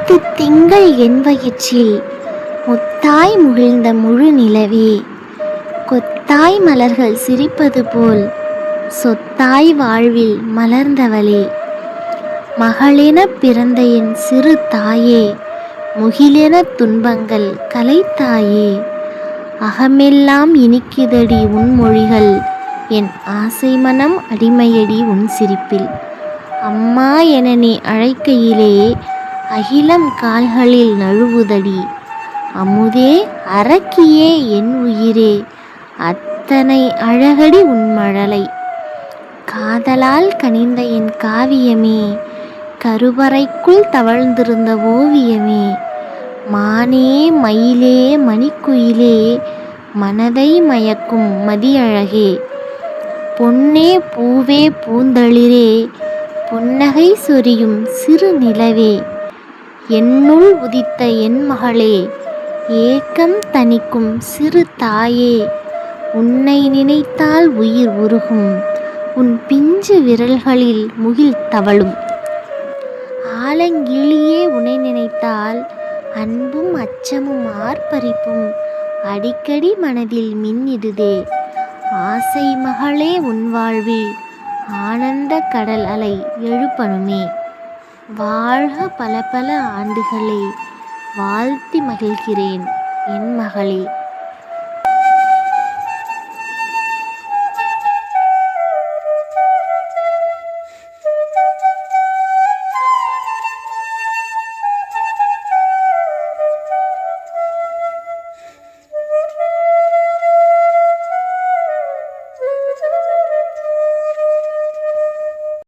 முத்து திங்கள் என் வயிற்றில் முத்தாய் முகிழ்ந்த முழு நிலவே, கொத்தாய் மலர்கள் சிரிப்பது போல் சொத்தாய் வாழ்வில் மலர்ந்தவளே, மகளென பிறந்த என் சிறு தாயே, முகிலென துன்பங்கள் கலைத்தாயே, அகமெல்லாம் இனிக்குதடி உன் மொழிகள், என் ஆசை மனம் அடிமையடி உன் சிரிப்பில். அம்மா என நீ அழைக்கையிலே அகிலம் கால்களில் நழுவுதடி, அமுதே அரக்கியே என் உயிரே, அத்தனை அழகடி உன் மழலை. காதலால் கனிந்த என் காவியமே, கருவறைக்குள் தவழ்ந்திருந்த ஓவியமே, மானே மயிலே மணிக்குயிலே, மனதை மயக்கும் மதியழகே, பொன்னே பூவே பூந்தளிரே, புன்னகை சொரியும் சிறு நிலவே, என்னுள் உதித்த என் மகளே, ஏக்கம் தணிக்கும் சிறு தாயே, உன்னை நினைத்தால் உயிர் உருகும், உன் பிஞ்சு விரல்களில் முகில் தவழும். ஆலங்கிளியே உன்னை நினைத்தால் அன்பும் அச்சமும் ஆர்ப்பரிப்பும் அடிக்கடி மனதில் மின்னிடுதே, ஆசை மகளே உன் வாழ்வில் ஆனந்த கடல் அலை எழுப்பணுமே. வாழ்க பல பல ஆண்டுகளே, வாழ்த்தி மகிழ்கிறேன் என் மகளே.